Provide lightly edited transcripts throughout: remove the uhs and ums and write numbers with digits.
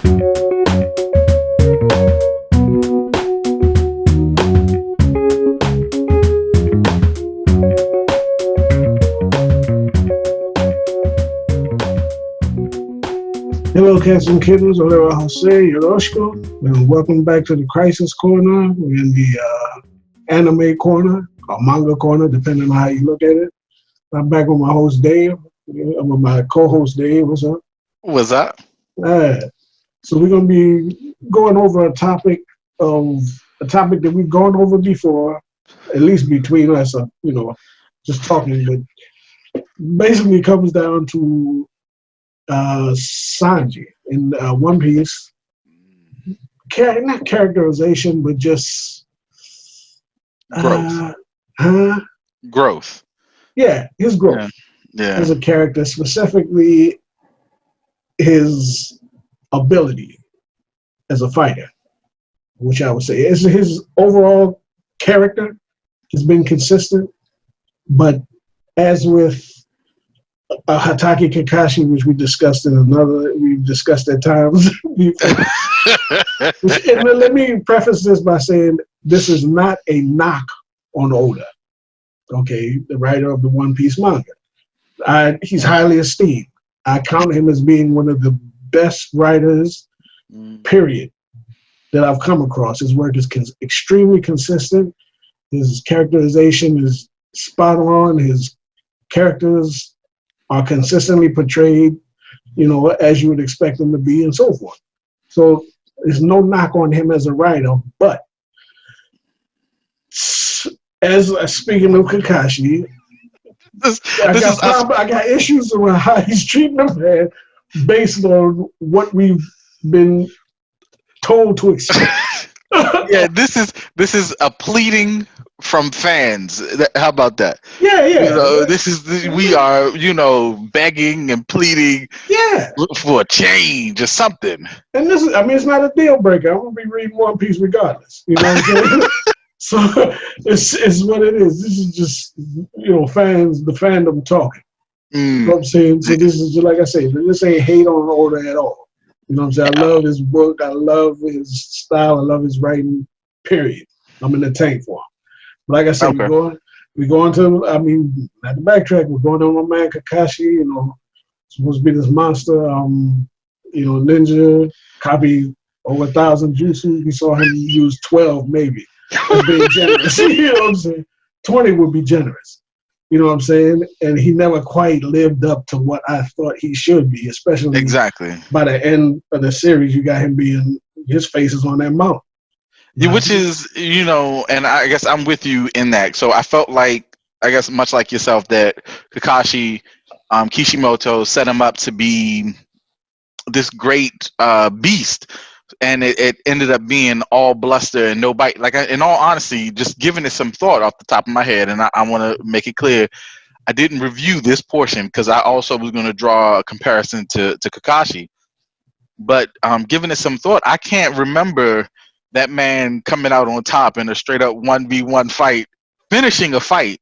Hello, cats and kittens, or whatever I'll say, Yoroshko, and welcome back to the Crisis Corner. We're in the anime corner, or manga corner, depending on how you look at it. I'm back with my host, Dave, with my co-host, Dave. What's up? What's up? So we're going to be going over a topic that we've gone over before, at least between us, just talking, but basically it comes down to Sanji in One Piece. Not characterization, but just Growth. Growth. Yeah, his growth as a character, specifically his ability as a fighter, which I would say is his overall character has been consistent, but as with Hatake Kakashi, which we've discussed at times before. And let me preface this by saying this is not a knock on Oda, okay, the writer of the One Piece manga. He's highly esteemed. I count him as being one of the best writers, period, that I've come across. His work is extremely consistent. His characterization is spot on. His characters are consistently portrayed, as you would expect them to be, and so forth. So there's no knock on him as a writer, but as speaking of Kakashi, I got issues around how he's treating the man based on what we've been told to expect. Yeah, this is a pleading from fans. How about that? Yeah. We are, begging and pleading. Yeah. For a change or something. And it's not a deal breaker. I'm gonna be reading One Piece regardless. You know what I'm saying? So it's what it is. This is just fans, the fandom talking. You know what I'm saying? So this is just like I say, this ain't hate on Oda at all. You know what I'm saying? I love his book. I love his style. I love his writing, period. I'm in the tank for him. But like I said, okay. we're going to, not to backtrack, we're going to my man Kakashi, supposed to be this monster, ninja, copy over 1,000 jutsu. We saw him use 12 maybe. That's being generous. You know what I'm saying? 20 would be generous. You know what I'm saying? And he never quite lived up to what I thought he should be, especially by the end of the series. You got him being, his face is on that mountain. Which is, and I guess I'm with you in that. So I felt like, I guess much like yourself, that Kakashi, Kishimoto set him up to be this great beast. And it ended up being all bluster and no bite. Like, in all honesty, just giving it some thought off the top of my head, and I want to make it clear, I didn't review this portion because I also was going to draw a comparison to Kakashi. But giving it some thought, I can't remember that man coming out on top in a straight up 1v1 fight, finishing a fight,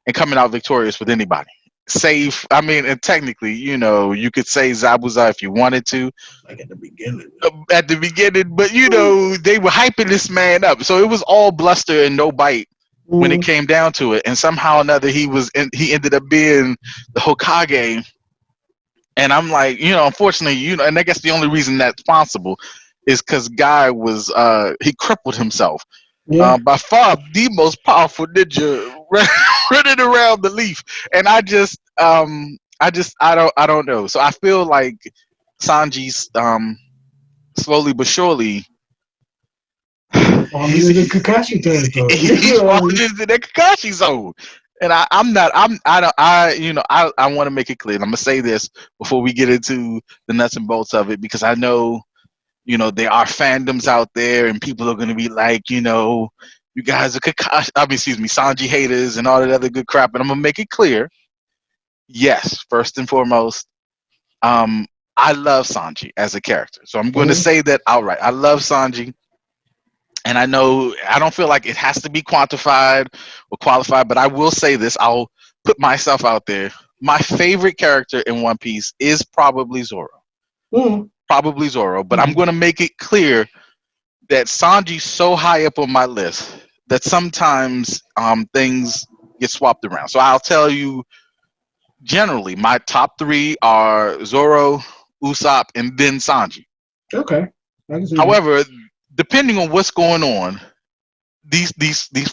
and coming out victorious with anybody. Safe. And technically, you could say Zabuza if you wanted to. Like at the beginning. But they were hyping this man up, so it was all bluster and no bite when it came down to it. And somehow or another, he ended up being the Hokage. And I'm like, unfortunately, and I guess the only reason that's possible is because Guy was he crippled himself. Yeah. By far the most powerful ninja running around the leaf, and I don't know. So I feel like Sanji's slowly but surely he's in the Kakashi territory. He's falling into the Kakashi zone, and I want to make it clear. And I'm gonna say this before we get into the nuts and bolts of it, because I know. There are fandoms out there, and people are going to be like, you guys are Sanji haters and all that other good crap. And I'm going to make it clear. Yes, first and foremost, I love Sanji as a character. So I'm going to say that outright. I love Sanji. And I know I don't feel like it has to be quantified or qualified, but I will say this. I'll put myself out there. My favorite character in One Piece is probably Zoro. probably Zoro, but I'm Mhm. going to make it clear that Sanji's so high up on my list that sometimes things get swapped around. So I'll tell you generally my top three are Zoro, Usopp, and then Sanji. Okay, I can see that. However, depending on what's going on, these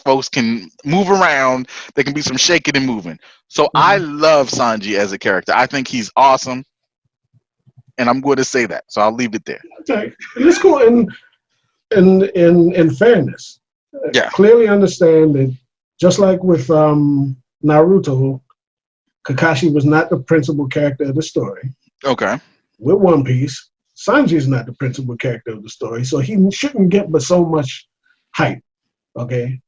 folks can move around. There can be some shaking and moving. So I Mhm. love Sanji as a character. I think he's awesome, and I'm going to say that. So I'll leave it there. Okay, let's go in fairness. Yeah. Clearly understand that just like with Naruto, Kakashi was not the principal character of the story. Okay. With One Piece, Sanji is not the principal character of the story, so he shouldn't get but so much hype. Okay.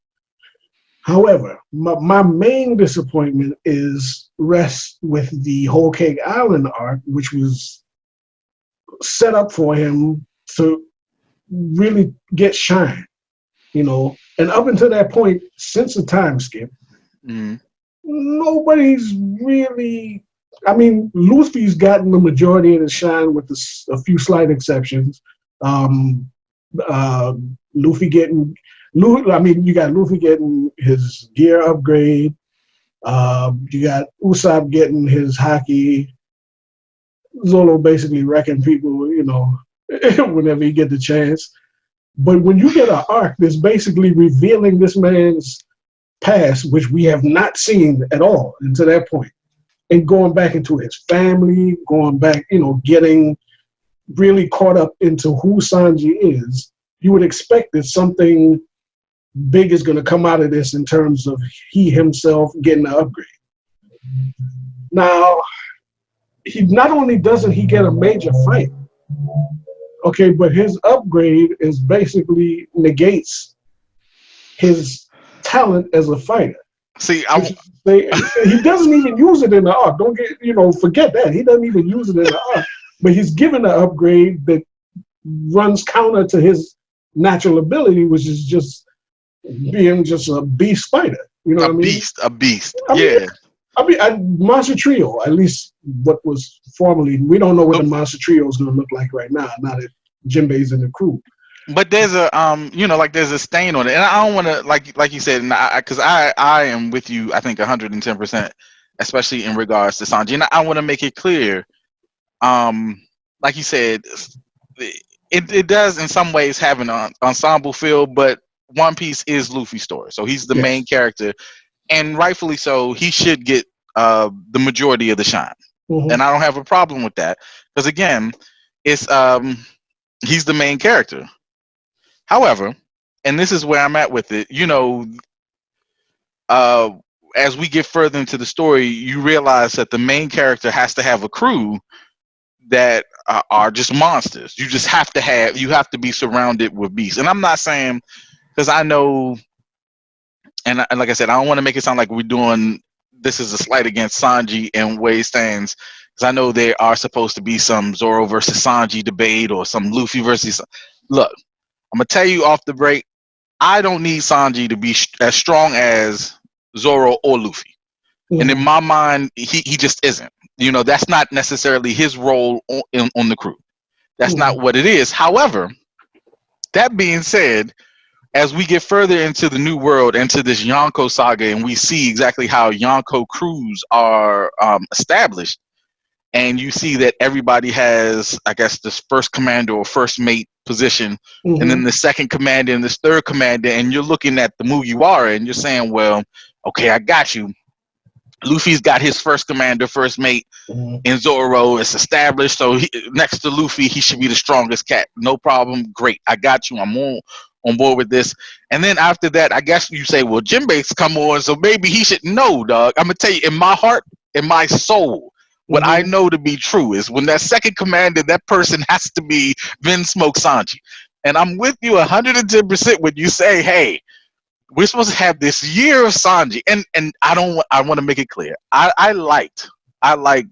However, my main disappointment is rests with the Whole Cake Island arc, which was set up for him to really get shine, And up until that point, since the time skip, Mm. nobody's really. I mean, Luffy's gotten the majority of the shine with a few slight exceptions. Um, uh, Luffy getting, I mean, you got Luffy getting his gear upgrade. You got Usopp getting his hockey. Zolo basically wrecking people, whenever he get the chance. But when you get an arc that's basically revealing this man's past, which we have not seen at all until that point, and going back into his family, going back, getting really caught up into who Sanji is, you would expect that something big is going to come out of this in terms of he himself getting an upgrade. Now, he not only doesn't he get a major fight, okay, but his upgrade is basically negates his talent as a fighter. See, Which is, he doesn't even use it in the arc. Don't get forget that he doesn't even use it in the arc. But he's given an upgrade that runs counter to his natural ability, which is just being just a beast fighter. You know a what I mean? beast, a beast. I mean, Yeah. Monster Trio, at least what was formerly. We don't know what the Monster Trio is going to look like right now. Now that Jinbei's in the crew. But there's a like there's a stain on it, and I don't want to like you said, because I am with you. I think 110%, especially in regards to Sanji, and I want to make it clear. Um, like you said, it does in some ways have an ensemble feel, but One Piece is Luffy's story, so he's the main Yes. character, and rightfully so. He should get the majority of the shine, Mm-hmm. and I don't have a problem with that because again, it's he's the main character. However, and this is where I'm at with it, uh, as we get further into the story, you realize that the main character has to have a crew that are just monsters. You have to be surrounded with beasts. And I'm not saying, because I know, and like I said, I don't want to make it sound like we're doing this is a slight against Sanji and where he stands, because I know there are supposed to be some Zoro versus Sanji debate or some Luffy versus. Look, I'm gonna tell you off the break. I don't need Sanji to be as strong as Zoro or Luffy. And in Mm-hmm. my mind, he just isn't. That's not necessarily his role on the crew. That's Mm-hmm. not what it is. However, that being said, as we get further into the new world, into this Yonko saga, and we see exactly how Yonko crews are established, and you see that everybody has, I guess, this first commander or first mate position, and then Mm-hmm. the second commander and this third commander, and you're looking at the Mugiwara, and you're saying, well, okay, I got you. Luffy's got his first commander, first mate, Mm-hmm. and Zoro is established. So next to Luffy, he should be the strongest cat. No problem. Great. I got you. I'm on board with this. And then after that, I guess you say, well, Jinbei's come on, so maybe he should know, dog. I'm gonna tell you, in my heart, in my soul, what I Mm-hmm. know to be true is when that second commander, that person has to be Vinsmoke Sanji. And I'm with you 110% when you say, hey, we're supposed to have this year of Sanji, and I want to make it clear. I liked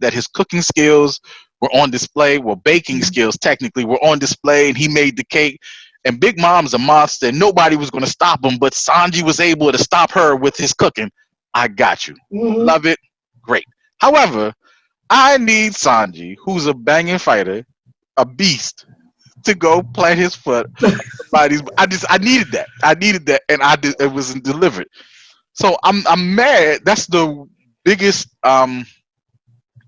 that his cooking skills were on display. Well, baking skills technically were on display, and he made the cake. And Big Mom's a monster, and nobody was going to stop him, but Sanji was able to stop her with his cooking. I got you. Mm-hmm. Love it. Great. However, I need Sanji, who's a banging fighter, a beast to go plant his foot on somebody's. I needed that. I needed that, and it wasn't delivered. So I'm mad. That's the biggest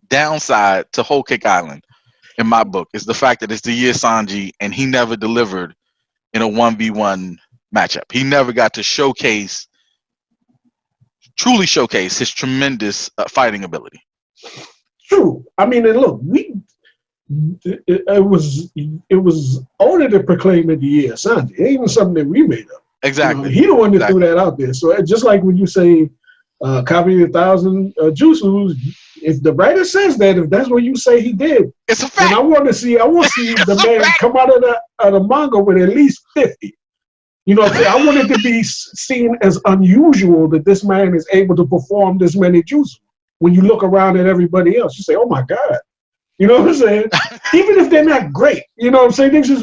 downside to Whole Cake Island in my book is the fact that it's the year Sanji and he never delivered in a 1v1 matchup. He never got to truly showcase his tremendous fighting ability. True. I mean, and look, it was older to proclaim it the year Sanji. It ain't even something that we made up. Exactly. He the one that threw that out there. So just like when you say copy 1,000 Jutsus, if the writer says that, if that's what you say he did, it's a fact. And I want to see the man come out of the manga with at least 50. You know what I'm saying? I want it to be seen as unusual that this man is able to perform this many jutsu. When you look around at everybody else, you say, "Oh my God!" You know what I'm saying? Even if they're not great, you know what I'm saying? This is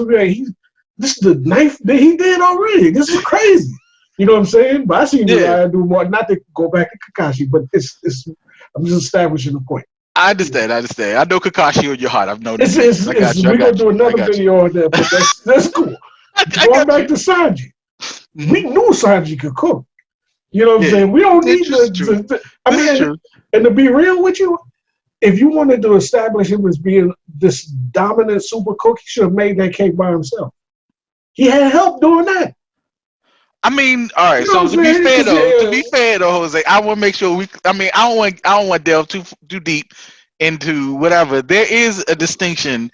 the ninth that he did already. This is crazy. You know what I'm saying? But I seen Uriah do more. Not to go back to Kakashi, but it's. I'm just establishing a point. I understand. I know Kakashi in your heart. I've known this. We're gonna do another video on that, but that's cool. Going back to Sanji, we knew Sanji could cook. You know what I'm saying? We don't need to. I mean, and to be real with you, if you wanted to establish him as being this dominant super cook, he should have made that cake by himself. He had help doing that. I mean, all right. So to be fair though, Jose, I want to make sure I mean, I don't want to delve too deep into whatever. There is a distinction,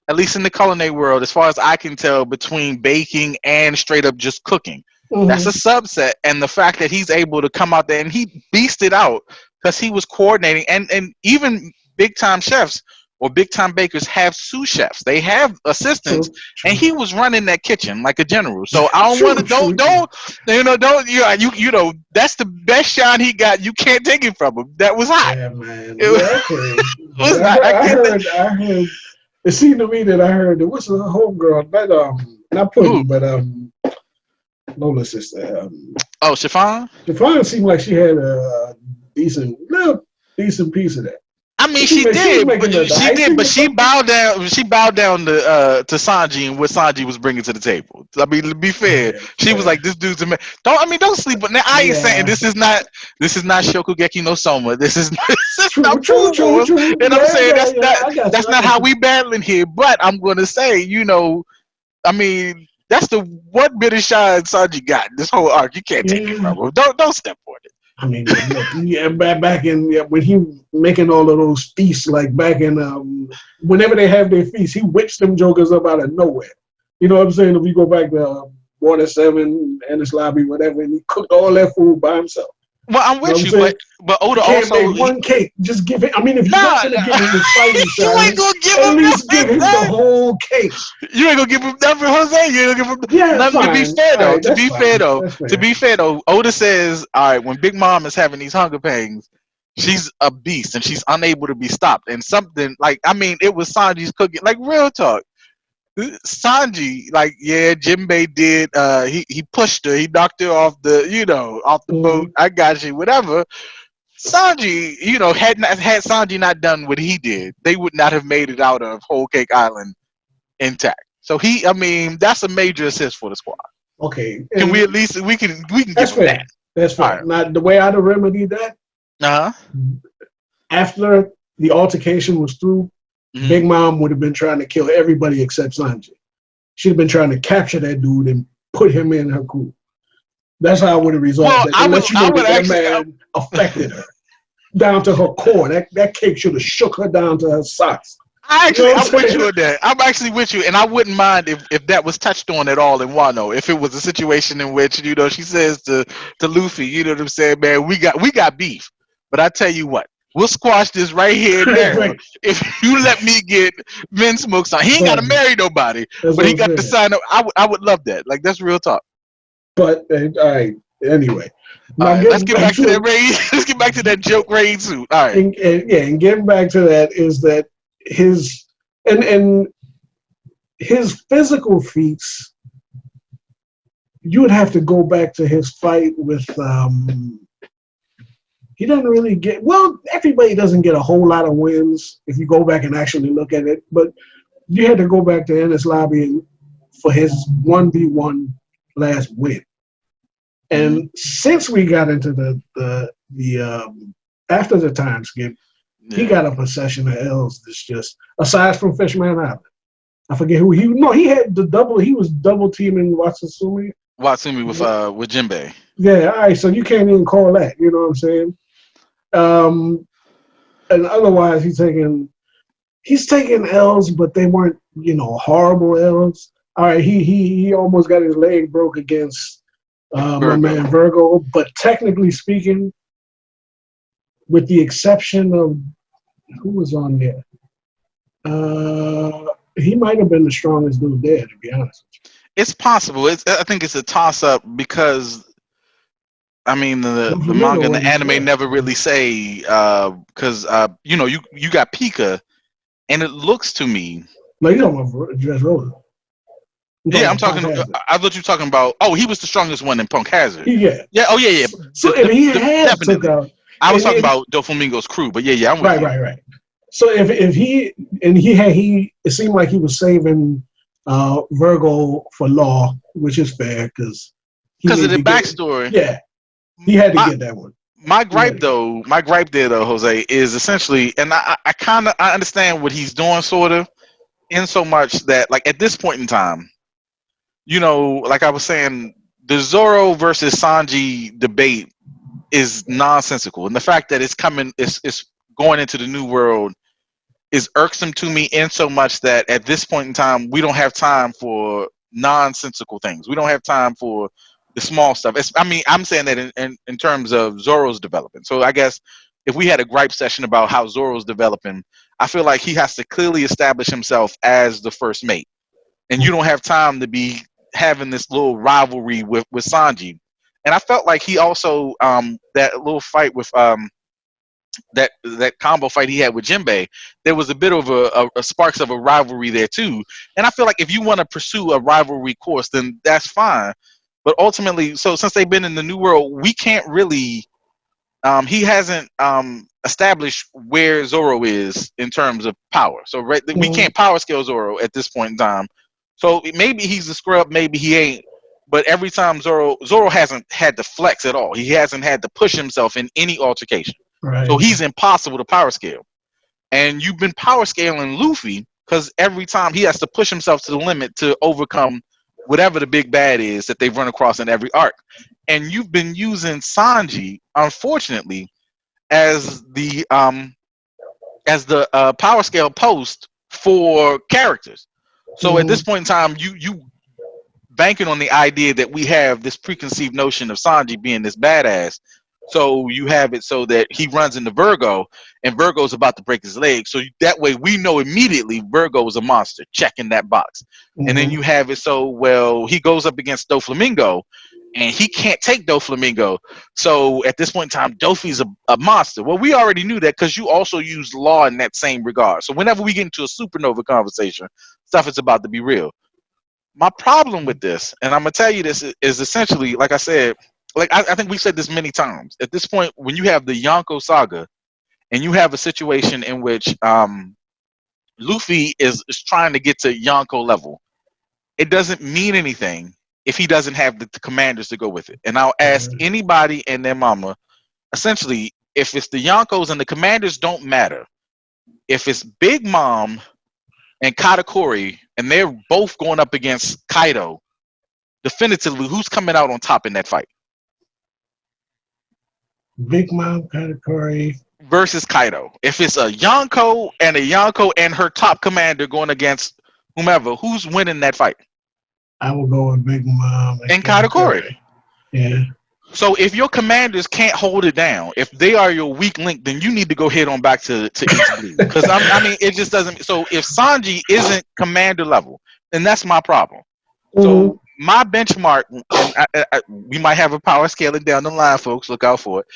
at least in the culinary world, as far as I can tell, between baking and straight up just cooking. Mm-hmm. That's a subset, and the fact that he's able to come out there and he beasted out because he was coordinating, and even big time chefs or big time bakers have sous chefs. They have assistants, and he was running that kitchen like a general. So I don't want to you know that's the best shot he got. You can't take it from him. That was hot. Yeah, man. I heard. It seemed to me that I heard there was a homegirl, not Pudding, but Lola's sister. Chiffon? Chiffon seemed like she had a decent piece of that. I mean, she did, but she bowed down. She bowed down to Sanji and what Sanji was bringing to the table. I mean, to be fair, she was like, "This dude's a man." Don't sleep. But now I ain't saying this is not Shokugeki no Soma. This is not true. And I'm saying that's not how we battling here. But I'm gonna say, you know, I mean, that's the one bit of shine Sanji got in this whole arc. You can't take it from him. Don't step on it. I mean, look, back in when he making all of those feasts, like back in whenever they have their feasts, he whips them jokers up out of nowhere. You know what I'm saying? If we go back to Water 7, Ennis Lobby, whatever, and he cooked all that food by himself. Well, I'm with you, but Oda also make one cake. Just give it. I mean, if you're not gonna give him his fighting shot, you ain't gonna give him at least give him the whole cake. You ain't gonna give him nothing, Jose. You ain't gonna give him nothing. To be fair though, Oda says, all right, when Big Mom is having these hunger pangs, she's a beast and she's unable to be stopped. And something like, I mean, it was Sanji's cooking. Like real talk. Sanji, like, yeah, Jinbei did. He pushed her. He knocked her off the boat. I got you. Whatever. Sanji, had Sanji not done what he did, they would not have made it out of Whole Cake Island intact. So that's a major assist for the squad. Okay. Can we at least we can that's give that? That's fair. Right. Now the way I'd have remedied that. After the altercation was through. Mm-hmm. Big Mom would have been trying to kill everybody except Sanji. She'd have been trying to capture that dude and put him in her crew. That's how I would have resolved it. That man affected her down to her core. That cake should have shook her down to her socks. I'm with you on that. I'm actually with you, and I wouldn't mind if that was touched on at all in Wano. If it was a situation in which she says to Luffy, you know what I'm saying, man, we got beef, but I tell you what. We'll squash this right here now. Right. If you let me get Vinsmoke sign, he ain't got to marry nobody, but he got to sign up. I would love that. Like that's real talk. But all right. Anyway, let's get back to that raid. Let's get back to that joke raid suit. All right. And getting back to that is that his and his physical feats. You would have to go back to his fight with. He doesn't really everybody doesn't get a whole lot of wins if you go back and actually look at it. But you had to go back to Ennis Lobby for his 1v1 last win. And since we got into the after the time skip, he got a procession of L's that's just aside from Fishman Island. I forget who he no, he had the double he was double teaming Watsumi. Watsumi with Jinbei. Yeah, all right, so you can't even call that, you know what I'm saying? And otherwise he's taking L's, but they weren't, horrible L's. All right, he almost got his leg broke against my man Virgo, but technically speaking, with the exception of who was on there, he might have been the strongest dude there, to be honest. It's possible. I think it's a toss up because I mean the manga and the anime never really say because you got Pika, and it looks to me. No, you talking about Dress Rosa. Yeah, I'm talking. I thought you were talking about. Oh, he was the strongest one in Punk Hazard. Yeah. Yeah. Oh, yeah. So if he had definitely took out, I was talking about Doflamingo's crew, but yeah, I'm with you. Right. So if he it seemed like he was saving Virgo for Law, which is fair because of the backstory. Yeah, he had to get that one. My gripe there though, Jose, is essentially, and I understand what he's doing, sort of, in so much that like at this point in time, like I was saying, the Zoro versus Sanji debate is nonsensical, and the fact that it's going into the new world is irksome to me in so much that at this point in time we don't have time for nonsensical things. We don't have time for the small stuff. I'm saying that in terms of Zoro's development. So I guess if we had a gripe session about how Zoro's developing, I feel like he has to clearly establish himself as the first mate, and you don't have time to be having this little rivalry with Sanji. And I felt like he also that little fight with that combo fight he had with Jinbei, there was a bit of a sparks of a rivalry there too. And I feel like if you want to pursue a rivalry course, then that's fine. But ultimately, so since they've been in the new world, we can't really. He hasn't established where Zoro is in terms of power. So we can't power scale Zoro at this point in time. So maybe he's a scrub, maybe he ain't. But every time Zoro hasn't had to flex at all. He hasn't had to push himself in any altercation. Right. So he's impossible to power scale. And you've been power scaling Luffy because every time he has to push himself to the limit to overcome whatever the big bad is that they've run across in every arc. And you've been using Sanji, unfortunately, as the power scale post for characters. So at this point in time, you banking on the idea that we have this preconceived notion of Sanji being this badass. So you have it so that he runs into Virgo, and Virgo's about to break his leg. So that way we know immediately Virgo is a monster, checking that box. And then you have it so, well, he goes up against Doflamingo, and he can't take Doflamingo. So at this point in time, Dofi's a monster. Well, we already knew that because you also used Law in that same regard. So whenever we get into a supernova conversation, stuff is about to be real. My problem with this, and I'm going to tell you this, is essentially, like I said, like I think we've said this many times. At this point, when you have the Yonko saga, and you have a situation in which Luffy is trying to get to Yonko level, it doesn't mean anything if he doesn't have the commanders to go with it. And I'll ask anybody and their mama, essentially, if it's the Yonkos and the commanders don't matter, if it's Big Mom and Katakuri, and they're both going up against Kaido, definitively, who's coming out on top in that fight? Big Mom, Katakuri versus Kaido. If it's a Yonko and her top commander going against whomever, who's winning that fight? I will go with Big Mom and Katakuri. Yeah. So if your commanders can't hold it down, if they are your weak link, then you need to go head on back to East Blue. Because it just doesn't. So if Sanji isn't commander level, then that's my problem. So my benchmark, and we might have a power scaling down the line, folks. Look out for it.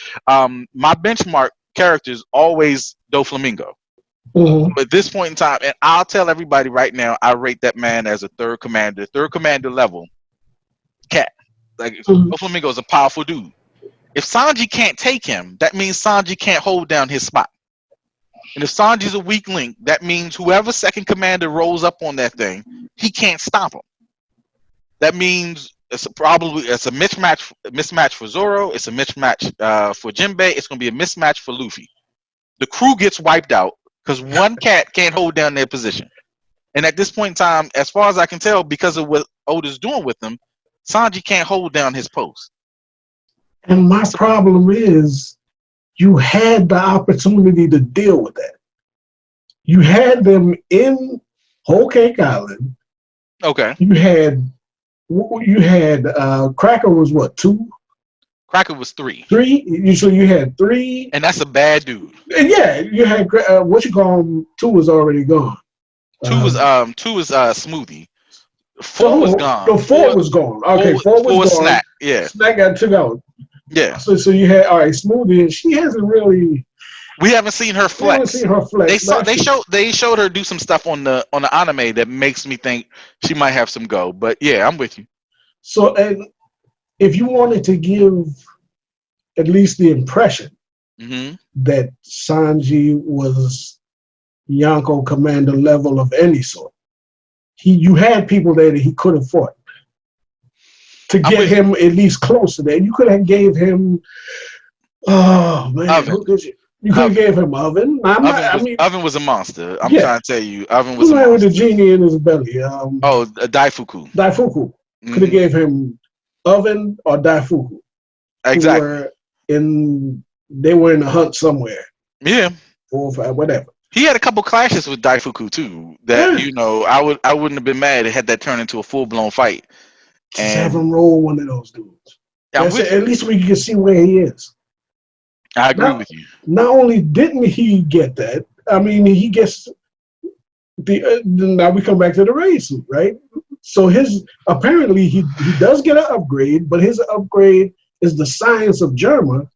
My benchmark character is always Doflamingo. But at this point in time, and I'll tell everybody right now, I rate that man as a third commander level cat. Like Doflamingo is a powerful dude. If Sanji can't take him, that means Sanji can't hold down his spot. And if Sanji's a weak link, that means whoever second commander rolls up on that thing, he can't stop him. That means it's a mismatch for Zoro. It's a mismatch for Jinbei. It's going to be a mismatch for Luffy. The crew gets wiped out because one cat can't hold down their position. And at this point in time, as far as I can tell, because of what Oda's doing with them, Sanji can't hold down his post. And my problem is, you had the opportunity to deal with that. You had them in Whole Cake Island. Okay. You had Cracker was what, 2? Cracker was 3. 3. So you had 3, and that's a bad dude. And yeah, you had what you call him. 2 was already gone. 2 was Smoothie. 4 was gone. No, 4 was gone. Okay, 4 was gone. Snack. Yeah. Snack got took out. Yeah. So you had Smoothie, and she hasn't really. We haven't seen her flex. We haven't seen her flex. They showed her do some stuff on the anime that makes me think she might have some go. But yeah, I'm with you. So, and if you wanted to give at least the impression that Sanji was Yonko commander level of any sort, you had people there that he could have fought to get him at least close to that. You could have gave him. Oh man, Oven. You could have gave him Oven. Oven was a monster. I'm trying to tell you, Oven was a monster. With the genie in his belly. Daifuku. Daifuku. Could have gave him Oven or Daifuku. Exactly. They were in a hunt somewhere. Yeah. 4 or 5, whatever. He had a couple clashes with Daifuku too. That I wouldn't have been mad had that turned into a full blown fight. Just have him roll one of those dudes. At least we can see where he is. I agree with you. Not only didn't he get that, I mean, he gets the. Now we come back to the raid suit, right? So apparently he does get an upgrade, but his upgrade is the science of Germa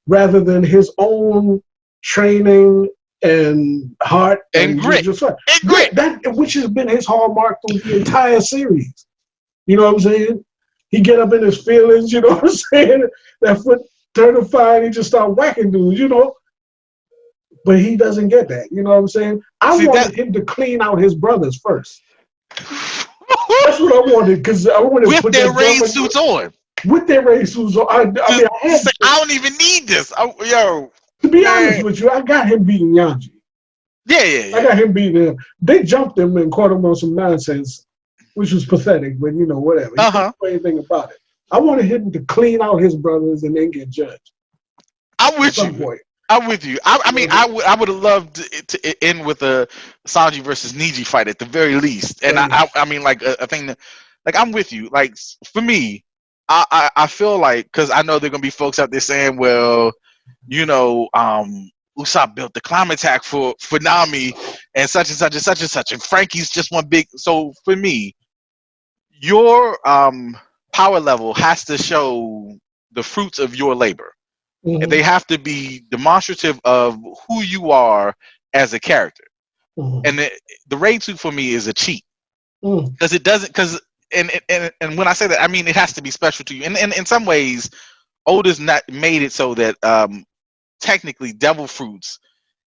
rather than his own training and heart and grit. And grit. Which has been his hallmark through the entire series. You know what I'm saying? He get up in his feelings, you know what I'm saying? That foot certified, he just start whacking dudes, you know. But he doesn't get that, you know what I'm saying? I wanted him to clean out his brothers first. That's what I wanted, because I wanted to put their raid suits on. With their raid suits on. I don't even need this. To be honest with you, I got him beating Yanji. Yeah. I got him beating him. They jumped him and caught him on some nonsense, which was pathetic, but you know, whatever. He didn't know anything about it. I wanted him to clean out his brothers and then get judged. I'm with you. I'm with you. I mean, I would have loved to end with a Sanji versus Niji fight at the very least. And I mean, like a thing that, like, I'm with you. Like, for me, I feel like, because I know there are gonna be folks out there saying, well, you know, Usopp built the climate attack for Nami and such and such and such and such, and Frankie's just one big. So for me, your power level has to show the fruits of your labor. And they have to be demonstrative of who you are as a character. And the raid suit for me is a cheat, because it doesn't. And when I say that, I mean it has to be special to you. And in some ways, Oda's not made it so that technically devil fruits,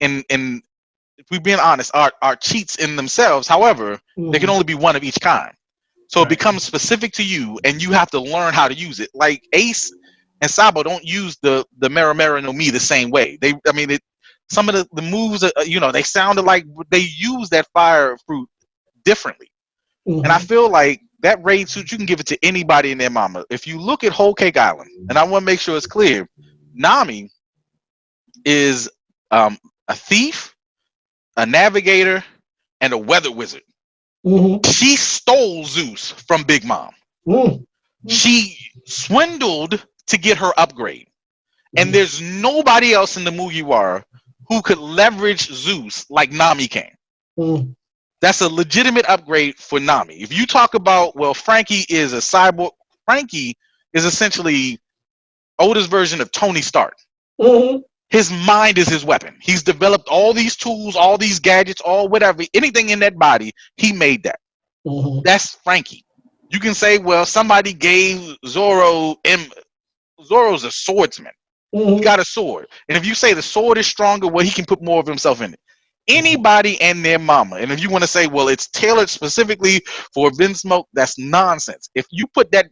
and if we're being honest, are cheats in themselves. However, there can only be one of each kind. So it becomes specific to you, and you have to learn how to use it. Like Ace and Sabo don't use the Mera no Mi the same way. Some of the moves, they sounded like they use that fire fruit differently. And I feel like that raid suit, you can give it to anybody in their mama. If you look at Whole Cake Island, and I want to make sure it's clear, Nami is a thief, a navigator, and a weather wizard. She stole Zeus from Big Mom. She swindled to get her upgrade. And there's nobody else in the Mugiwara who could leverage Zeus like Nami can. That's a legitimate upgrade for Nami. If you talk about, well, Frankie is a cyborg. Frankie is essentially Oda's version of Tony Stark. His mind is his weapon. He's developed all these tools, all these gadgets, all whatever, anything in that body, he made that. That's Frankie. You can say, well, somebody gave Zoro's a swordsman. He got a sword, and if you say the sword is stronger, well, he can put more of himself in it. Anybody and their mama, and if you want to say, well, it's tailored specifically for Vinsmoke, that's nonsense. If you put that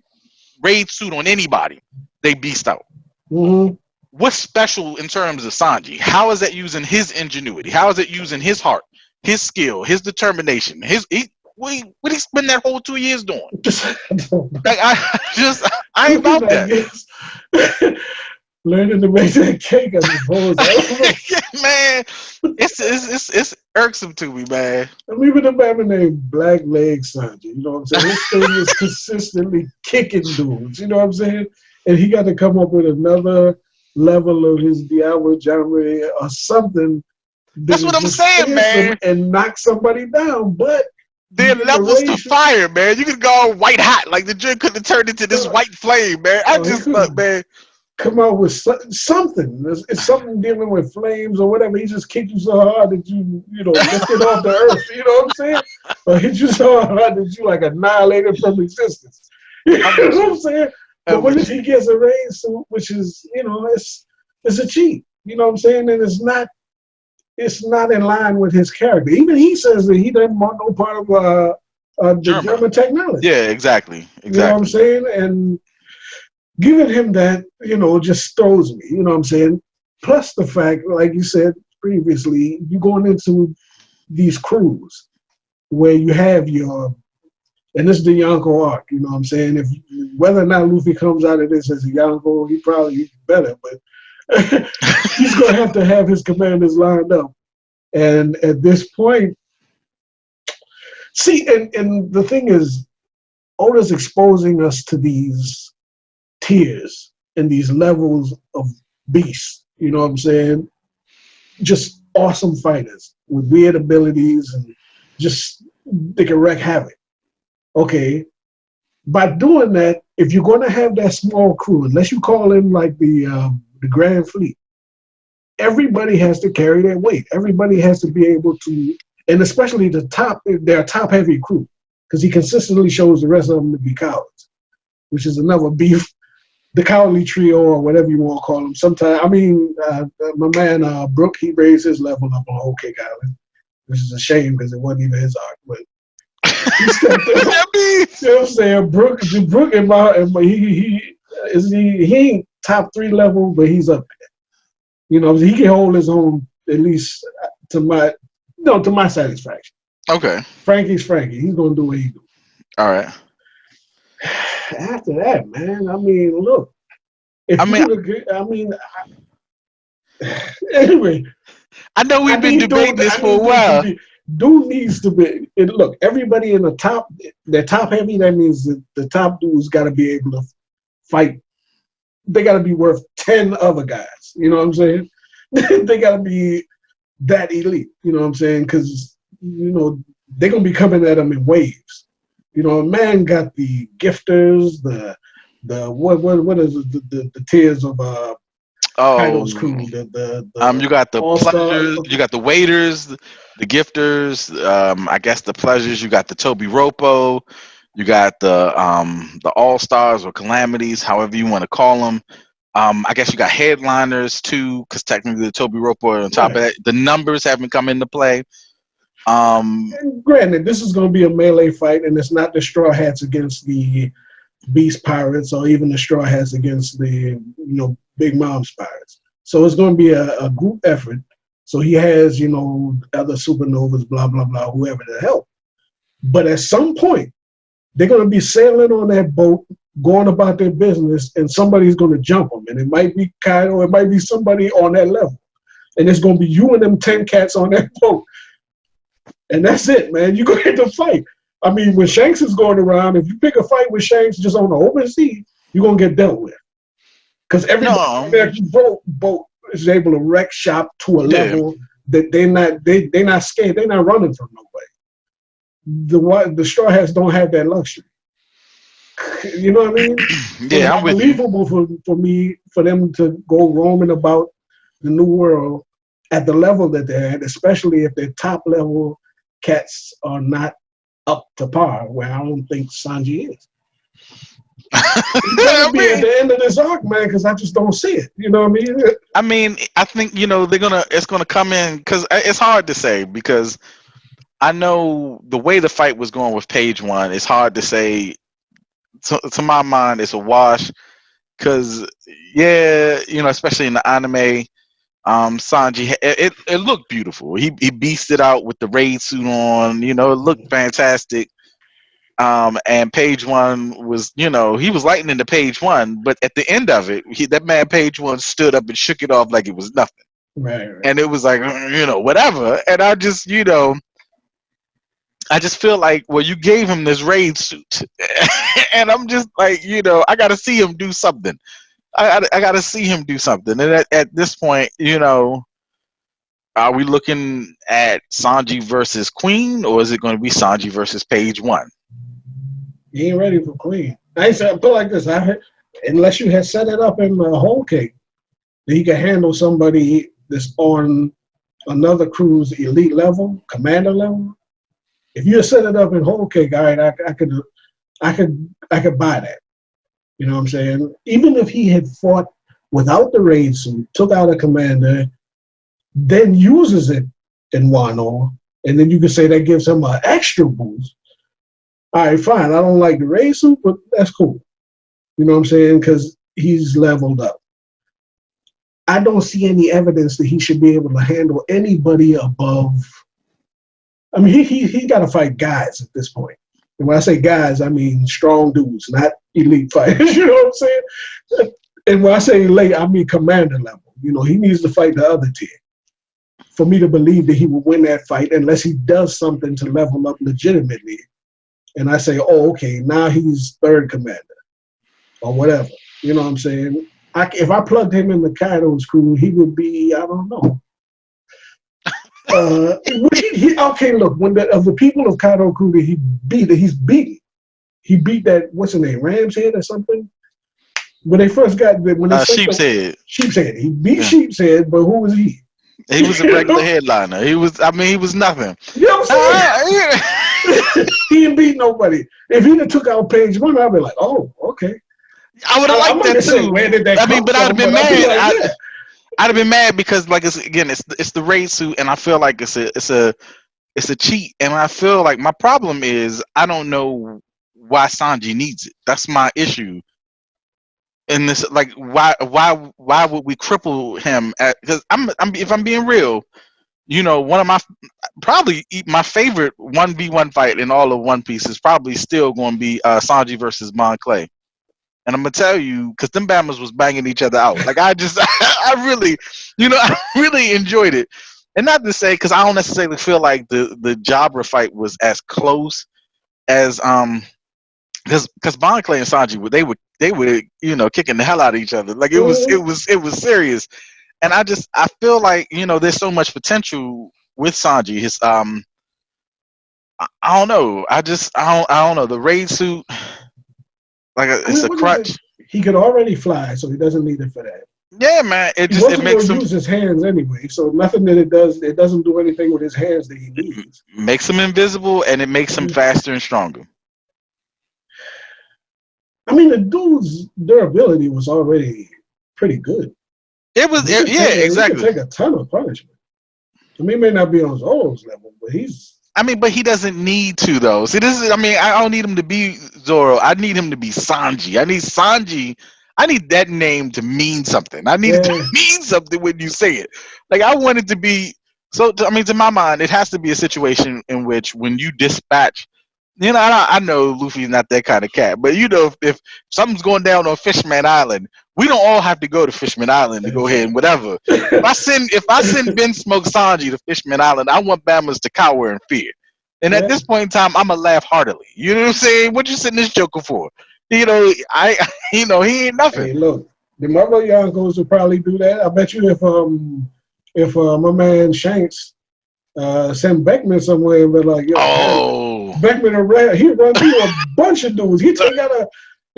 raid suit on anybody, they beast out. What's special in terms of Sanji? How is that using his ingenuity? How is it using his heart, his skill, his determination? What he spend that whole 2 years doing? Like I ain't about that. Learning to make that cake, I suppose. Yeah, man, it's irksome to me, man. I'm even a man named Black Leg Sanji. You know what I'm saying? This thing is consistently kicking dudes. You know what I'm saying? And he got to come up with another level of his Diablo Jamboree or something. That's what I'm saying, man. And knock somebody down, but there are levels to fire, man. You could go all white hot, like the drink could have turned into this white flame, man. I just thought, man, come out with something. It's something dealing with flames or whatever. He just kicked you so hard that you lifted off the earth. You know what I'm saying? Or hit you so hard that you like annihilated from existence. You know what I'm saying? But when he gets a raise, which is it's a cheat. You know what I'm saying? And it's not in line with his character. Even he says that he doesn't want no part of the German technology. Yeah, exactly. You know what I'm saying? And giving him that, just throws me. You know what I'm saying? Plus the fact, like you said previously, you're going into these crews where you have and this is the Yonko arc. You know what I'm saying? Whether or not Luffy comes out of this as a Yonko, he probably better, but he's going to have his commanders lined up. And at this point, see, and the thing is, Oda's exposing us to these tiers and these levels of beasts. You know what I'm saying? Just awesome fighters with weird abilities and just they can wreak havoc. Okay. By doing that, if you're going to have that small crew, unless you call in like the Grand Fleet, everybody has to carry their weight. Everybody has to be able to, and especially they're a top-heavy crew, because he consistently shows the rest of them to be cowards, which is another beef. The cowardly trio, or whatever you want to call them. Sometimes, my man Brook, he raised his level up on Whole Cake Island, which is a shame because it wasn't even his arc, but he stepped in. You know what I'm saying? Brook he ain't top 3 level, but he's up there. You know, he can hold his own at least to my satisfaction. Okay. Frankie's Frankie. He's gonna do what he do. All right. After that, man, look. Anyway. I know we've been debating this for a while. Dude needs to be. And look, everybody in the top, they're top heavy. That means that the top dudes got to be able to fight. They got to be worth 10 other guys. You know what I'm saying? They got to be that elite. You know what I'm saying? Because they're gonna be coming at them in waves. Man got the gifters, the what is it, the tiers of Kaido's crew. You got the pleasures, you got the waiters, the gifters, I guess the pleasures, you got the Toby Ropo, you got the all-stars or calamities, however you want to call them. I guess you got headliners too, because technically the Toby Ropo on top of that. The numbers haven't come into play. And granted, this is going to be a melee fight, and it's not the Straw Hats against the Beast Pirates or even the Straw Hats against the Big Mom's Pirates. So it's going to be a group effort. So he has other supernovas, blah blah blah, whoever to help. But at some point, they're going to be sailing on that boat, going about their business, and somebody's going to jump them. And it might be Kaido, it might be somebody on that level, and it's going to be you and them 10 cats on that boat. And that's it, man. You're going to have to fight. When Shanks is going around, if you pick a fight with Shanks just on the open sea, you're going to get dealt with. Because everybody on that boat is able to wreck shop to a level that they're not scared. They're not running from nobody. The Straw Hats don't have that luxury. You know what I mean? Yeah, it's unbelievable for them to go roaming about the New World at the level that they're at, especially if their top level cats are not up to par, where I don't think Sanji is. He better I be at mean, the end of this arc, man, because I just don't see it. You know what I mean? I think it's gonna come in because it's hard to say because I know the way the fight was going with Page One. It's hard to say. To my mind, it's a wash because yeah, especially in the anime, Sanji, it looked beautiful. He beasted out with the raid suit on. It looked fantastic. And Page One was, he was lightning to Page One, but at the end of it, that man Page One stood up and shook it off like it was nothing, Right. and it was like, whatever. And I just feel like, well, you gave him this raid suit, and I'm just like, I got to see him do something. I got to see him do something. And at this point, are we looking at Sanji versus Queen, or is it going to be Sanji versus Page One? He ain't ready for Queen. I said, I put like this. Unless you had set it up in the whole cake, that he could handle somebody that's on another crew's elite level, commander level. If you had set it up in whole cake, all right, I could buy that. You know what I'm saying? Even if he had fought without the raid suit, took out a commander, then uses it in Wano, and then you could say that gives him an extra boost. All right, fine. I don't like the raid suit, but that's cool. You know what I'm saying? Because he's leveled up. I don't see any evidence that he should be able to handle anybody above. I mean, he got to fight guys at this point. And when I say guys, I mean strong dudes, not elite fighters. You know what I'm saying? And when I say elite, I mean commander level. He needs to fight the other tier for me to believe that he will win that fight unless he does something to level up legitimately. And I say, oh, okay, now he's third commander or whatever. You know what I'm saying? If I plugged him in the Kaido's crew, he would be, I don't know. Okay, look, of the people of Kaido crew that he's beaten. He beat that, what's his name, Ram's Head or something? When they first got, Sheep's Head. Sheep's Head. He beat Sheep's Head, but who was he? He was a regular headliner. He was nothing. You know what I'm saying? He didn't beat nobody. If he took out Page One, I'd be like, oh, okay. I would have liked that too. Where did that come but I'd have been mad. Like, I'd have been mad because, like, it's the raid suit, and I feel like it's a cheat, and I feel like my problem is I don't know why Sanji needs it. That's my issue. And this, like, why would we cripple him? Because if I'm being real, one of probably my favorite 1v1 fight in all of One Piece is probably still going to be Sanji versus Mon Clay. And I'm gonna tell you, because them Bammers was banging each other out. Like I really, I really enjoyed it. And not to say, because I don't necessarily feel like the Jabra fight was as close as because Bon Clay and Sanji they were kicking the hell out of each other. Like it was serious. And I feel like there's so much potential with Sanji. His I don't know. I don't know the raid suit. Like it's a crutch. He could already fly, so he doesn't need it for that. Yeah, man. It makes him use his hands anyway. So nothing that it doesn't do anything with his hands that he needs. Makes him invisible, and it makes him faster and stronger. I mean, the dude's durability was already pretty good. Exactly. He can take a ton of punishment. I mean, he may not be on Zoro's level, but he's. But he doesn't need to though. See, I don't need him to be Zoro. I need him to be Sanji. I need that name to mean something. I need it to mean something when you say it. Like I want it to be. So, to my mind, it has to be a situation in which when you dispatch. I know Luffy's not that kind of cat, but if something's going down on Fishman Island, we don't all have to go to Fishman Island to go ahead and whatever. If I send Vinsmoke Sanji to Fishman Island, I want Bammers to cower in fear. And at this point in time, I'm gonna laugh heartily. You know what I'm saying? What you sitting this joker for? He ain't nothing. Hey, look, the mother Yonkos would probably do that. I bet you if my man Shanks send Beckman somewhere and be like, yo, Beckman he'd run through a bunch of dudes. He'd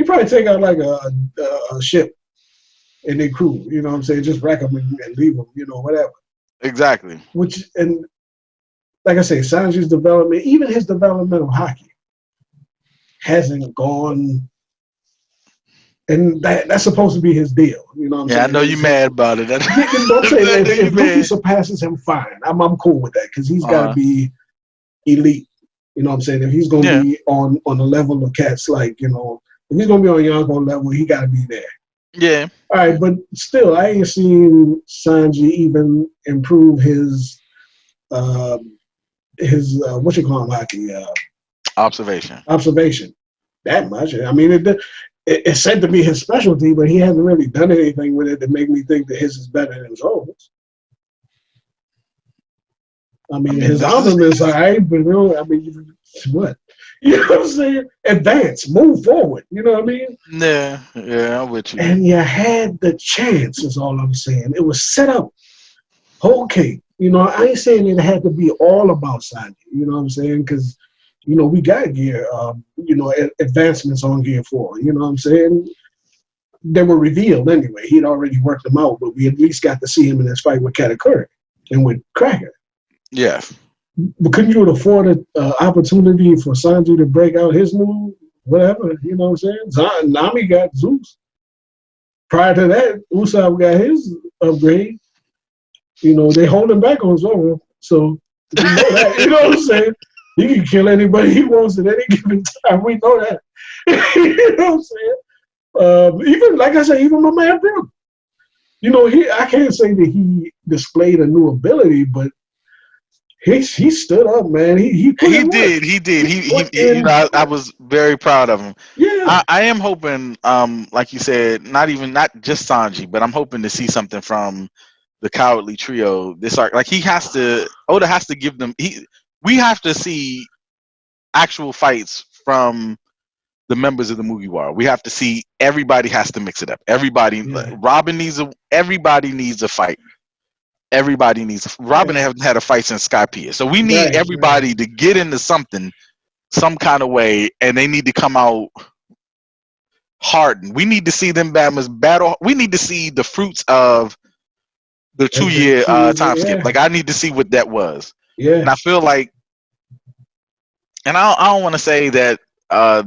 probably take out like a ship and their crew. You know what I'm saying? Just wreck them and leave them. Whatever. Exactly. And like I say, Sanji's development, even his developmental hockey, hasn't gone And that's supposed to be his deal. You know what I'm Yeah, I saying? know you mad about it. You know what I'm saying? I know you If Luffy mad. surpasses him, fine. I'm cool with that because he's got to Uh, be elite. You know what I'm saying? If he's gonna yeah, be on the level of cats, like if he's gonna be on Yonko level, he got to be there. yeah. All right, but still, I ain't seen Sanji even improve uh, what you call him, hockey Observation. observation that much. I mean, it's said to be his specialty, but he hasn't really done anything with it to make me think that his is better than Zoro's. I I mean, mean, his this is armament's all right, but I mean, what? You know what I'm saying? Advance, move forward. You know what I mean? yeah, yeah. I'm with you. And you had the chance, is all I'm saying. It was set up. Okay. I ain't saying it had to be all about Sanji. You know what I'm saying? Because, we got gear, advancements on Gear 4. You know what I'm saying? They were revealed anyway. He'd already worked them out, but we at least got to see him in his fight with Katakuri and with Cracker. Yeah. But couldn't you have afforded opportunity for Sanji to break out his move? Whatever, you know what I'm saying? Nami got Zeus. Prior to that, Usopp got his upgrade. They hold him back on Zoro. So we know that. You know what I'm saying? He can kill anybody he wants at any given time. We know that. You know what I'm saying? Even like I said, even my man Brook. I can't say that he displayed a new ability, but he stood up, man. He put He in work. did. He did. Put You know, in I work. was very proud of him. Yeah. I am hoping, like you said, not just Sanji, but I'm hoping to see something from the Cowardly Trio this arc. Like Oda has to give them. We have to see actual fights from the members of the Mugiwara. We have to see. Everybody has to mix it up. Everybody. Yeah. Robin needs a. Everybody needs a fight. Everybody needs. Robin Yeah. hasn't had a fight since Skypiea, so we need Right. Right. everybody to get into something, some kind of way, and they need to come out hardened. We need to see them Batman's battle. We need to see the fruits of the two The year 2 years. time skip. Yeah. Like I need to see what that was, Yeah. and I feel like, and I don't want to say that uh,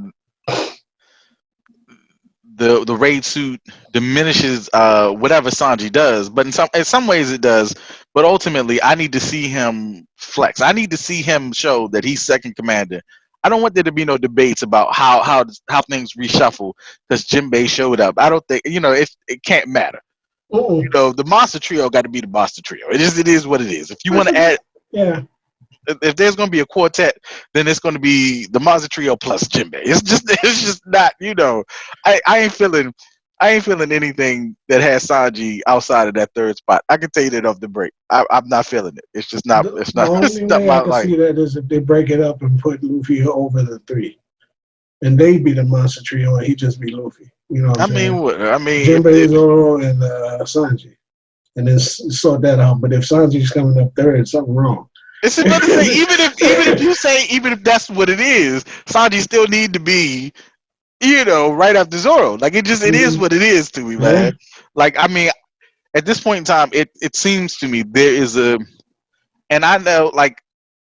the raid suit diminishes whatever Sanji does, but in some ways it does. But ultimately, I need to see him flex. I need to see him show that he's second commander. I don't want there to be no debates about how things reshuffle because Jinbei showed up. I don't think it can't matter. Mm-mm. The monster trio got to be the monster trio. It is what it is. If you want to add, Yeah. if there's going to be a quartet, then it's going to be the monster trio plus Jinbei. It's just not. I ain't feeling anything that has Sanji outside of that third spot. I can tell you that off the break. I'm not feeling it. It's just not. It's The not. It's only not way my I can like. see that is if they break it up and put Luffy over the three, and they be the monster trio, and he just be Luffy. You know what I'm I mean, saying? what? I mean, Jinbei, Zoro, and Sanji, and then sort that out. But if Sanji's coming up third, something wrong. it's about to say even if that's what it is, Sanji still need to be right after Zoro. Like it is Mhm. what it is to me, Yeah. man. Like I mean, at this point in time, it seems to me there is and I know like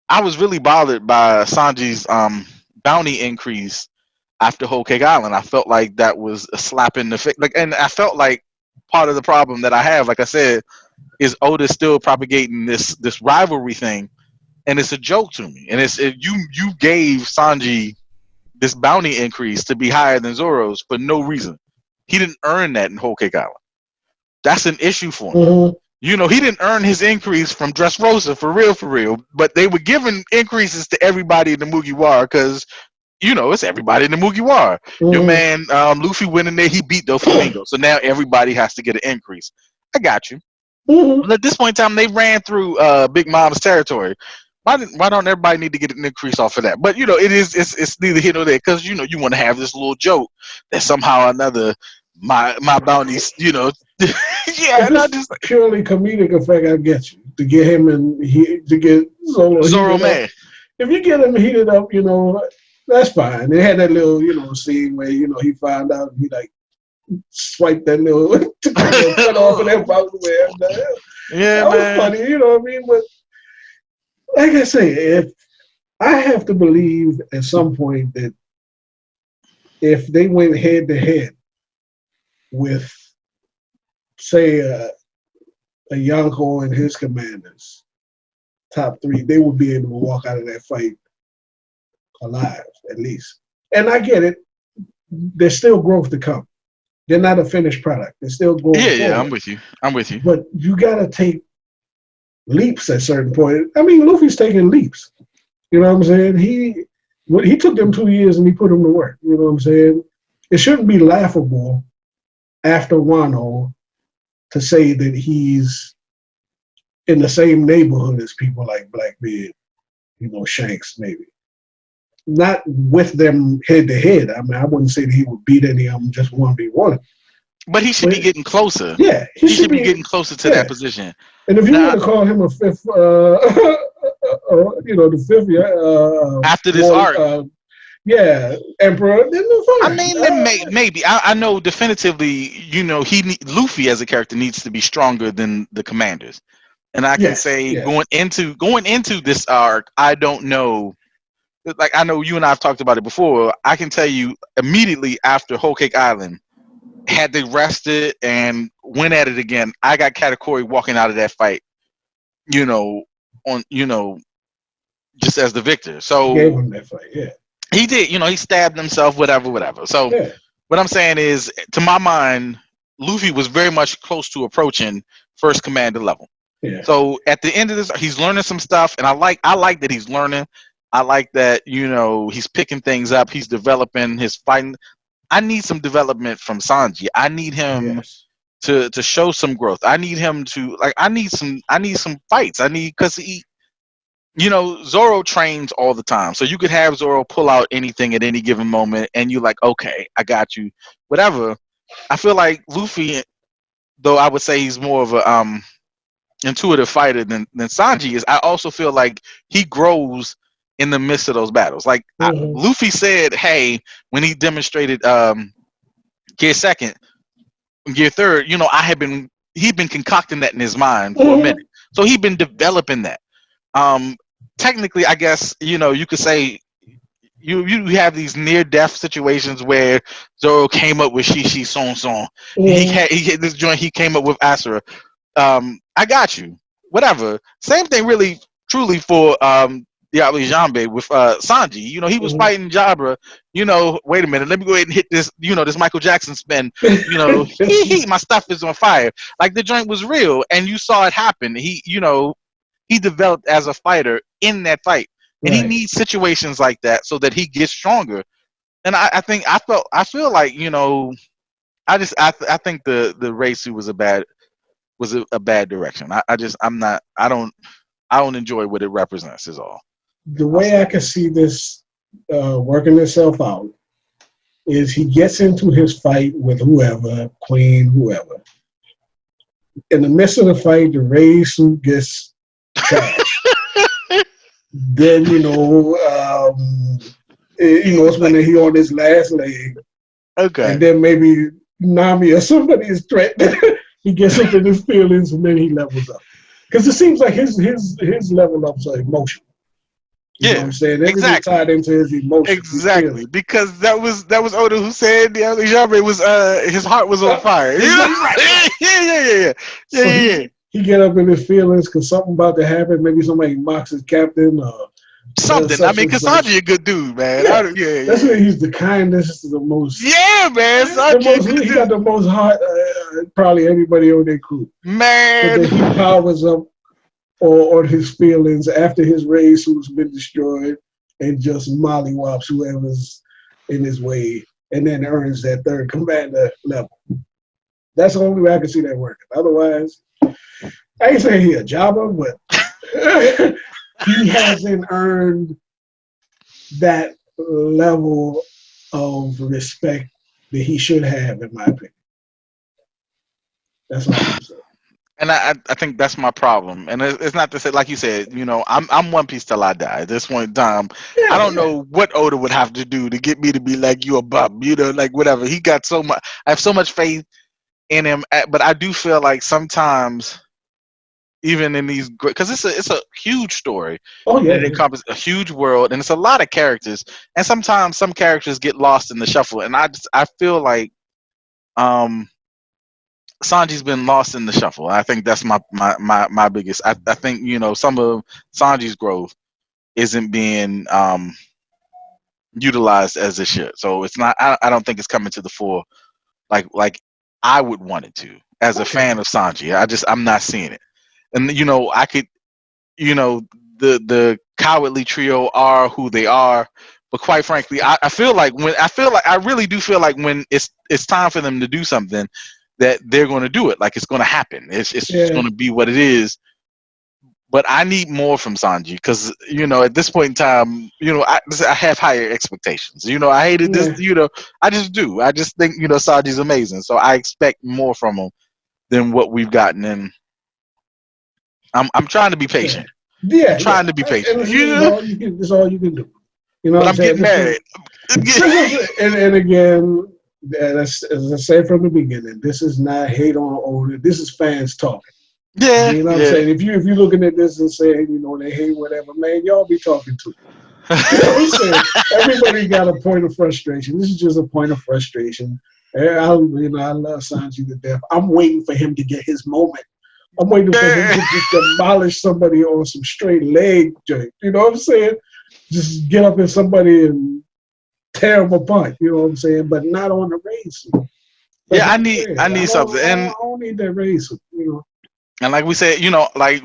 I was really bothered by Sanji's bounty increase after Whole Cake Island. I felt like that was a slap in the face. Like, and I felt like part of the problem that I have, like I said, is Oda still propagating this rivalry thing, and it's a joke to me. And you gave Sanji this bounty increase to be higher than Zoro's for no reason. He didn't earn that in Whole Cake Island. That's an issue for me. Mm-hmm. He didn't earn his increase from Dressrosa for real. But they were giving increases to everybody in the Mugiwara because it's everybody in the Mugiwara. Your Mm-hmm. man Luffy went in there, he beat Doflamingo, so now everybody has to get an increase. I got you. Mm-hmm. But at this point in time, they ran through Big Mom's territory. Why don't everybody need to get an increase off of that? But it's neither here nor there because you want to have this little joke that somehow or another my bounties yeah, If and I it's just purely comedic effect, I get you to get him and to get Zoro Zoro heated up. man. If you get him heated up, that's fine. They had that little, scene where he found out he like swiped that little took that little cut off of that mouth where that Yeah, was man. funny, you know what I mean? But like I say, if I have to believe at some point that if they went head to head, with, say, a Yonko and his commanders, top three, they would be able to walk out of that fight alive, at least. And I get it. There's still growth to come. They're not a finished product. They're still going Yeah, I'm forward. with you. I'm with you. But you got to take leaps at a certain point. I mean, Luffy's taking leaps. You know what I'm saying? He took them 2 years and he put them to work. You know what I'm saying? It shouldn't be laughable after Wano to say that he's in the same neighborhood as people like Blackbeard, Shanks maybe. Not with them head to head. I mean, I wouldn't say that he would beat any of them just 1v1. But he should be getting closer. Yeah, he should be getting closer to that position. And if you want to call him a fifth, the fifth, after this arc, Emperor, then fine. I mean, maybe. I know definitively, Luffy as a character needs to be stronger than the commanders. And I can say going into this arc, I don't know. Like, I know you and I have talked about it before. I can tell you immediately after Whole Cake Island, had they rested and went at it again, I got Katakuri walking out of that fight, just as the victor. So gave him that fight, yeah. He did, he stabbed himself, whatever. So what I'm saying is, to my mind, Luffy was very much close to approaching first commander level. Yeah. So at the end of this, he's learning some stuff, and I like that he's learning. I like that, he's picking things up, he's developing his fighting. I need some development from Sanji. I need him to show some growth. I need him to I need some fights. Because Zoro trains all the time. So you could have Zoro pull out anything at any given moment and you're like, okay, I got you. Whatever. I feel like Luffy, though I would say he's more of a intuitive fighter than Sanji is, I also feel like he grows in the midst of those battles. Like Luffy said, hey, when he demonstrated Gear Second, Gear Third, he'd been concocting that in his mind for a minute. So he'd been developing that. Technically, I guess, you could say you have these near-death situations where Zoro came up with Shishi Son Son. He hit this joint, he came up with Asura. I got you. Whatever. Same thing really, truly for Diablo Jambe with Sanji. He was fighting Jabra. Wait a minute, let me go ahead and hit this, this Michael Jackson spin. My stuff is on fire. Like, the joint was real, and you saw it happen. He developed as a fighter in that fight. And he needs situations like that so that he gets stronger. And I feel like, I think the Reisu was a bad direction. I don't enjoy what it represents is all. The way I can see this working itself out is he gets into his fight with whoever, Queen, whoever. In the midst of the fight, the Reisu gets trashed. Then, it's when he on his last leg. Okay. And then maybe Nami or somebody is threatened. He gets up in his feelings and then he levels up. Because it seems like his level ups are emotional. You know what I'm saying? Everything tied into his emotions. Exactly. Because that was Oda who said Jambe was his heart was on fire. Yeah. He get up in his feelings because something about to happen. Maybe somebody mocks his captain or something. I mean, because Sanji a good dude, man. That's why he's the kindest, the most. Yeah, man. Sanji, he got the most heart. Probably anybody on their crew. Man, but then he powers up on his feelings after his race, who's been destroyed, and just mollywops whoever's in his way, and then earns that third commander level. That's the only way I can see that working. Otherwise, I ain't saying he a jobber, but he hasn't earned that level of respect that he should have, in my opinion. That's all I'm saying. And I think that's my problem. And it's not to say, like you said, I'm One Piece till I die. At this point in time, I don't know what Oda would have to do to get me to be like, you a bum, like whatever. He got so much. I have so much faith in him, but I do feel like sometimes, even in these, because it's a huge story. Oh yeah, it encompasses a huge world, and it's a lot of characters. And sometimes some characters get lost in the shuffle, and I feel like Sanji's been lost in the shuffle. I think that's my biggest. I think some of Sanji's growth isn't being utilized as it should. So it's not. I don't think it's coming to the fore like I would want it to as a Okay. fan of Sanji. I'm not seeing it. And I could the cowardly trio are who they are, but quite frankly, I feel like I really do feel like when it's time for them to do something, that they're going to do it. Like it's going to happen. It's Yeah. going to be what it is. But I need more from Sanji because at this point in time, I have higher expectations. I hated this. Yeah. I just do. I just think Sanji's amazing, so I expect more from him than what we've gotten. And I'm trying to be Yeah. patient. I'm Yeah. Yeah. trying to be And patient. this is all you can. This is all you can do. You know what But I'm I'm saying? getting married. This is, and again, as I said from the beginning, this is not hate on Oda. This is fans talking. Yeah, You know what I'm yeah. saying? If you're looking at this and saying, they hate whatever, man, y'all be talking to. You know what I'm saying? Everybody got a point of frustration. This is just a point of frustration. I love Sanji to death. I'm waiting for him to get his moment. I'm waiting for him to just demolish somebody on some straight leg joint. You know what I'm saying? Just get up in somebody and tear them apart. You know what I'm saying? But not on the race. Yeah, I need something. I don't need that race. And like we said, like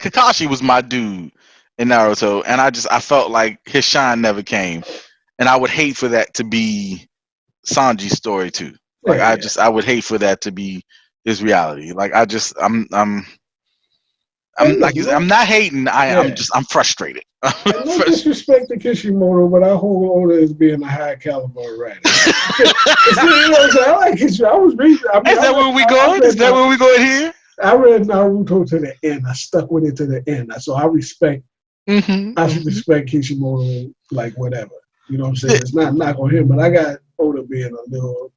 Kakashi was my dude in Naruto, and I felt like his shine never came, and I would hate for that to be Sanji's story too. Like Yeah, yeah. I would hate for that to be his reality. Like I'm And like look, you said, I'm not hating. yeah. I'm frustrated. And no disrespect to Kishimoto, but I hold Oda as being a high caliber writer. I like Kishimoto. I was reading. Is that where we going? Is that where we going here? I read Naruto to the end. I stuck with it to the end. So I respect. I should respect Kishimoto, like whatever. You know what I'm saying? It's not knock on him, but I got Oda being a little.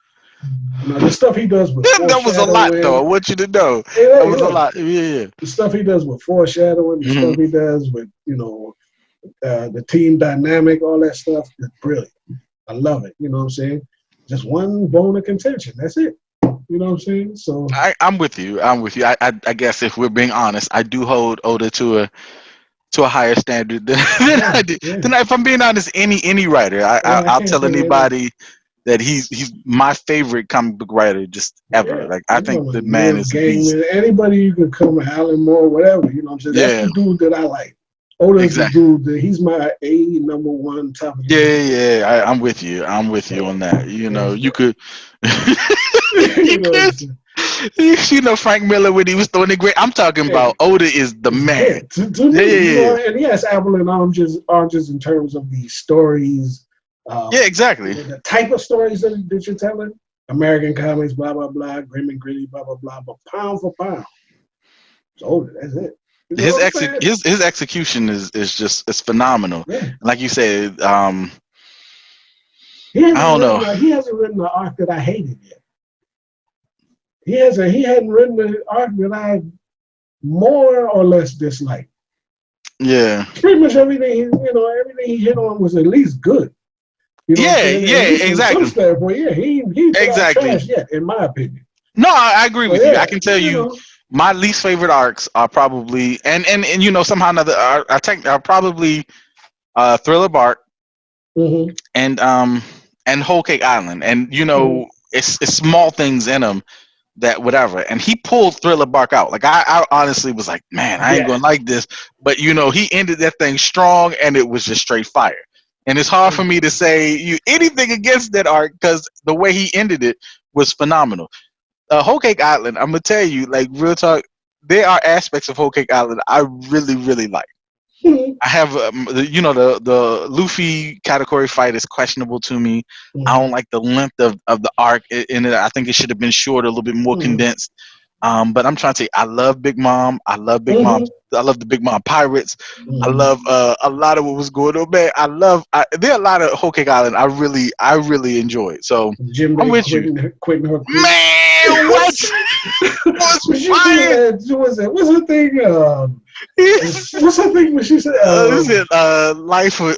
The stuff he does with That was a lot, though. I foreshadowing. want you to know Hey, that was a look, lot. Yeah. the stuff he does with foreshadowing, the stuff he does with the team dynamic, all that stuff is brilliant. I love it. You know what I'm saying? Just one bone of contention. That's it. You know what I'm saying? So I'm with you. I'm with you. I guess if we're being honest, I do hold Oda to a higher standard than I do. yeah. If I'm being honest, any writer, I I'll can't tell say that. anybody that he's my favorite comic book writer just ever. Yeah, Like I think the man Neil is a beast. Gaiman, anybody you could come, Alan Moore, whatever. You know what I'm saying? That's Yeah, the dude that I like. Oda's the exactly. dude that he's my number one top of the Yeah. I'm with you. I'm with you on that. You could. You you know what I'm could. saying? Frank Miller when he was throwing the great. I'm talking Hey, about Oda is the man. to Yeah, me, yeah, yeah. and he has apple and oranges in terms of the stories, Yeah, exactly. the type of stories that you're telling. American comics, blah blah blah, grim and gritty, blah blah blah. But pound for pound, it's Oda. That's it. You know what I'm saying? His execution is just it's phenomenal. Yeah. Like you said, He I hasn't don't know. written. He hasn't written the arc that I hated yet. He hasn't. He hadn't written the arc that I more or less disliked. Yeah. Pretty much everything. Everything he hit on was at least good. You know what I'm saying? Yeah, At least from some exactly. standpoint, yeah, he put out Exactly. trash yet, in my opinion. No, I agree So with you. I yeah, can tell you my least favorite arcs are probably and somehow or another are probably Thriller Bark mm-hmm. and Whole Cake Island. And Mm-hmm. it's small things in them that whatever. And he pulled Thriller Bark out. Like I honestly was like, man, I ain't Yeah. gonna like this. But he ended that thing strong and it was just straight fire. And it's hard for me to say anything against that arc because the way he ended it was phenomenal. Whole Cake Island, I'm gonna tell you, like real talk, there are aspects of Whole Cake Island I really, really like. Mm-hmm. I have, the Luffy category fight is questionable to me. I don't like the length of the arc in it. I think it should have been shorter, a little bit more Mm-hmm. condensed. But I'm trying to say, I love Big Mom. I love Big Mom. Mm-hmm. I love the Big Mom Pirates. I Mm-hmm. love a lot of what was going on, man. There are a lot of Whole Cake Island I really enjoyed. So Jim I'm Day with you, quitting her crew. man. What was When she fire? did that, what's her thing? What's her thing when she said, Is it life or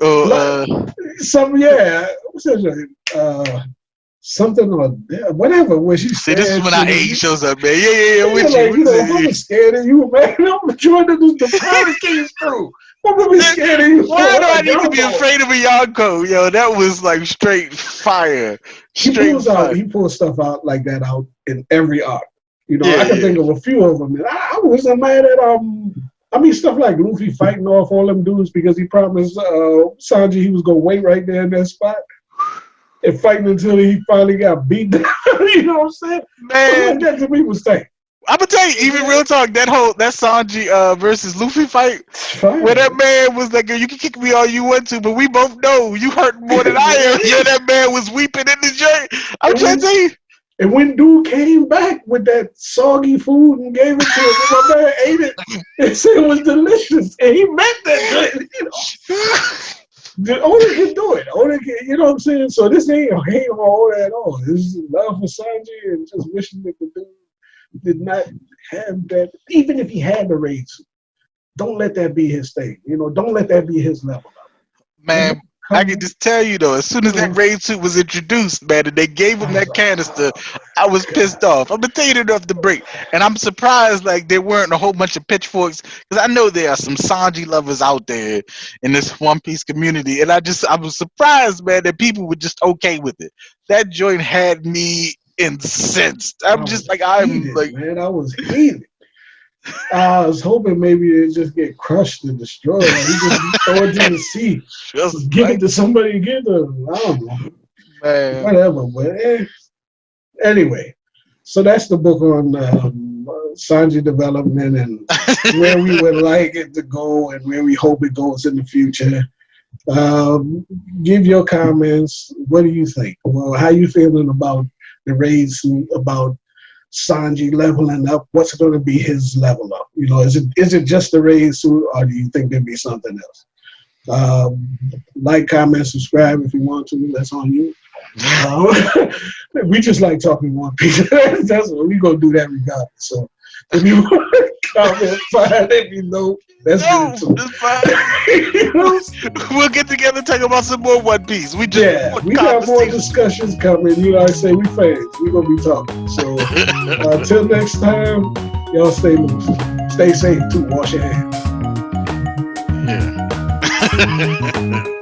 yeah, what's that? something or whatever. Where she See, this is when our age shows up, man. Yeah. With like, you. If I'm scared of you, man, I'm trying to do the pirate case through. I'm gonna be scared of you. Why do I need to be afraid of a Yonko? Yo, that was like straight fire. He pulls stuff out like that out in every arc. I can think of a few of them. And I wasn't mad at stuff like Luffy fighting off all them dudes because he promised Sanji he was gonna wait right there in that spot and fighting until he finally got beat down. You know what I'm saying? Man, like that to me was tight. I'm gonna tell you, even real talk, that Sanji versus Luffy fight, where that man was like, "You can kick me all you want to, but we both know you hurt more than I am." Yeah, that man was weeping in the joint. I'm trying to tell you. And when dude came back with that soggy food and gave it to him, my man ate it and said it was delicious, and he meant that. Oda can do it. Oda can, you know what I'm saying? So this ain't hate on Oda at all. This is love for Sanji and just wishing that the dude did not have that. Even if he had the race, don't let that be his thing. Don't let that be his level. Man, I can just tell you though, as soon as that raid suit was introduced, man, and they gave him that canister, I was pissed off. I'm gonna tell you enough to break, and I'm surprised like there weren't a whole bunch of pitchforks because I know there are some Sanji lovers out there in this One Piece community, and I was surprised, man, that people were just okay with it. That joint had me incensed. I was heated. I was hoping maybe it'd just get crushed and destroyed. Like he just throw it to the sea. Just give it to somebody to get them. I don't know. Man. Whatever. But anyway, so that's the book on Sanji development and where we would like it to go and where we hope it goes in the future. Give your comments. What do you think? Well, how you feeling about the raids, about Sanji leveling up? What's going to be his level up? Is it just the raid suit, or do you think there'd be something else? Like, comment, subscribe if you want to. That's on you. We just like talking One Piece. That's what we're gonna do that regardless. So if you want to comment, fine. If you know, that's good too. We'll get together and talk about some more One Piece. We got more discussions coming. I say we fans. We're gonna be talking. So until next time, y'all stay loose. Stay safe too. Wash your hands. Yeah.